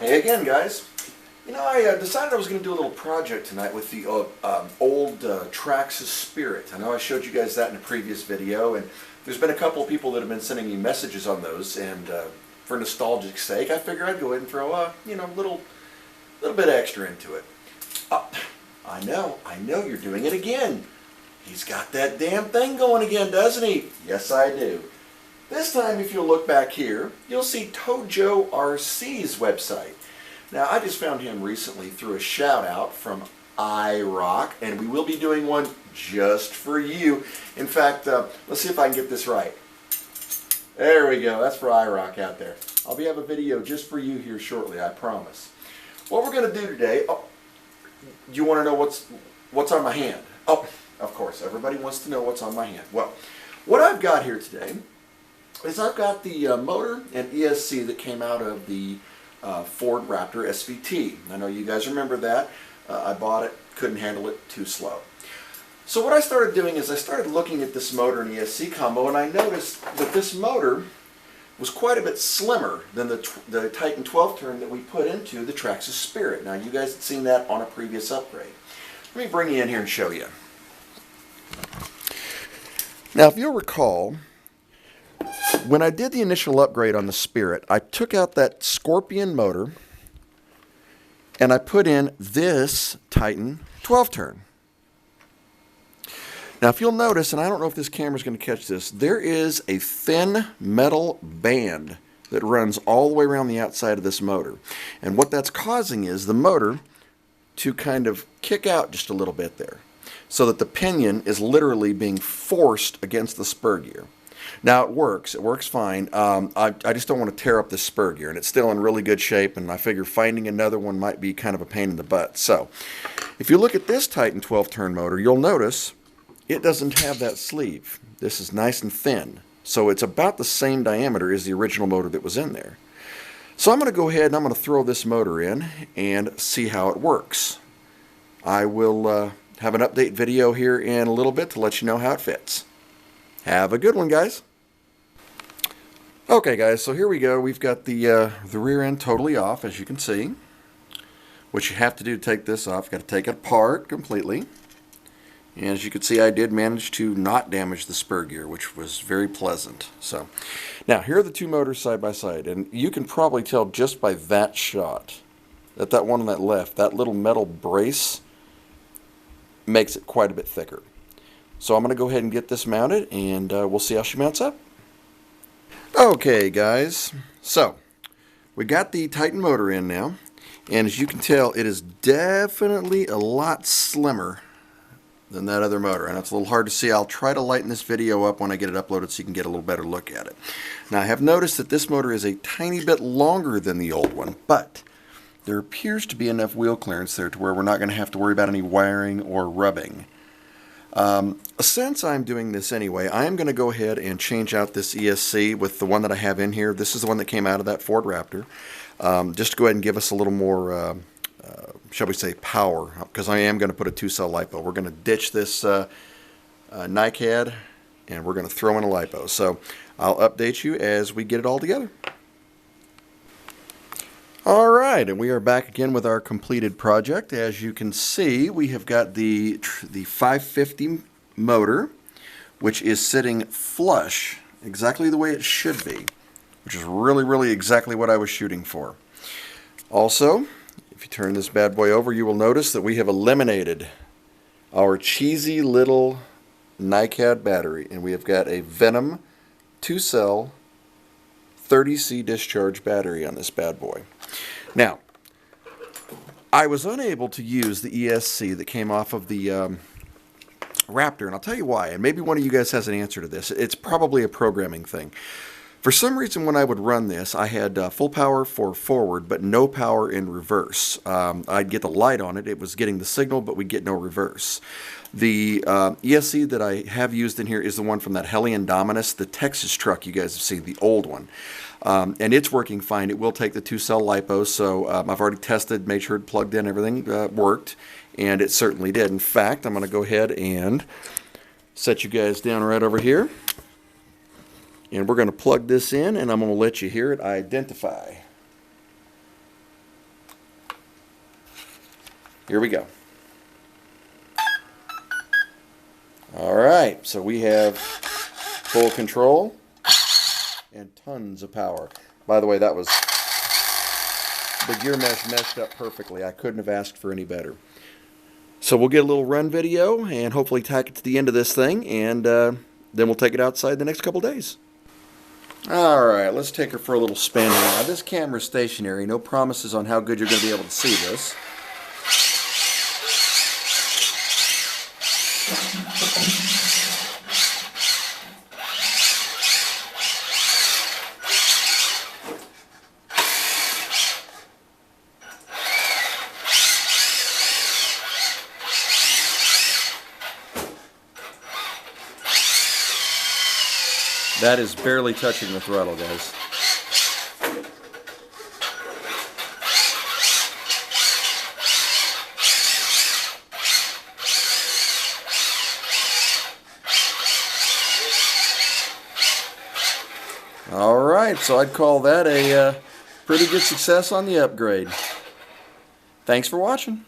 Hey again, guys. You know, I decided I was going to do a little project tonight with the old Traxxas Spirit. I know I showed you guys that in a previous video, and there's been a couple of people that have been sending me messages on those, and for nostalgic sake, I figured I'd go ahead and throw a little bit extra into it. I know you're doing it again. He's got that damn thing going again, doesn't he? Yes, I do. This time, if you'll look back here, you'll see Tojo RC's website. Now, I just found him recently through a shout out from iRock, and we will be doing one just for you. In fact, let's see if I can get this right. There we go. That's for iRock out there. I'll have a video just for you here shortly, I promise. What we're going to do today, you want to know what's on my hand? Oh, of course, everybody wants to know what's on my hand. Well, what I've got here today is I've got the motor and ESC that came out of the Ford Raptor SVT. I know you guys remember that. I bought it, couldn't handle it, too slow. So what I started doing is I started looking at this motor and ESC combo, and I noticed that this motor was quite a bit slimmer than the Titan 12 turn that we put into the Traxxas Spirit. Now, you guys had seen that on a previous upgrade. Let me bring you in here and show you. Now, if you'll recall, when I did the initial upgrade on the Spirit, I took out that Scorpion motor and I put in this Titan 12 turn. Now, if you'll notice, and I don't know if this camera's going to catch this, there is a thin metal band that runs all the way around the outside of this motor. And what that's causing is the motor to kind of kick out just a little bit there, so that the pinion is literally being forced against the spur gear. Now, it works fine. I just don't want to tear up this spur gear, and it's still in really good shape, and I figure finding another one might be kind of a pain in the butt. So, if you look at this Titan 12 turn motor, you'll notice it doesn't have that sleeve. This is nice and thin, so it's about the same diameter as the original motor that was in there. So I'm going to go ahead and I'm going to throw this motor in and see how it works. I will have an update video here in a little bit to let you know how it fits. Have a good one, guys. Okay, guys, so here we go. We've got the rear end totally off, as you can see. What you have to do to take this off, you've got to take it apart completely. And as you can see, I did manage to not damage the spur gear, which was very pleasant. So, now, here are the two motors side by side, and you can probably tell just by that shot that one on that left, that little metal brace makes it quite a bit thicker. So I'm going to go ahead and get this mounted, and we'll see how she mounts up. Okay, guys, so we got the Titan motor in now, and as you can tell, it is definitely a lot slimmer than that other motor. And it's a little hard to see. I'll try to lighten this video up when I get it uploaded so you can get a little better look at it. Now, I have noticed that this motor is a tiny bit longer than the old one, but there appears to be enough wheel clearance there to where we're not going to have to worry about any wiring or rubbing. Since I'm doing this anyway, I am going to go ahead and change out this ESC with the one that I have in here. This is the one that came out of that Ford Raptor. Just to go ahead and give us a little more, shall we say, power, because I am going to put a 2-cell LiPo. We're going to ditch this NiCad, and we're going to throw in a LiPo. So I'll update you as we get it all together. Alright, and we are back again with our completed project. As you can see, we have got the 550 motor, which is sitting flush, exactly the way it should be, which is really exactly what I was shooting for. Also, if you turn this bad boy over, you will notice that we have eliminated our cheesy little NiCad battery, and we have got a Venom 2-cell 30C discharge battery on this bad boy. Now, I was unable to use the ESC that came off of the Raptor, and I'll tell you why, and maybe one of you guys has an answer to this. It's probably a programming thing. For some reason, when I would run this, I had full power for forward, but no power in reverse. I'd get the light on it. It was getting the signal, but we'd get no reverse. The ESC that I have used in here is the one from that Hellion Dominus, the Texas truck you guys have seen, the old one. And it's working fine. It will take the 2-cell LiPo, so I've already tested, made sure it plugged in, everything worked, and it certainly did. In fact, I'm going to go ahead and set you guys down right over here. And we're going to plug this in, and I'm going to let you hear it identify. Here we go. Alright, so we have full control and tons of power. By the way, that was, the gear mesh meshed up perfectly. I couldn't have asked for any better. So we'll get a little run video and hopefully tack it to the end of this thing, and then we'll take it outside the next couple days. Alright, let's take her for a little spin here. Now this camera's stationary, no promises on how good you're going to be able to see this. That is barely touching the throttle, guys. Alright, so I'd call that a pretty good success on the upgrade. Thanks for watching.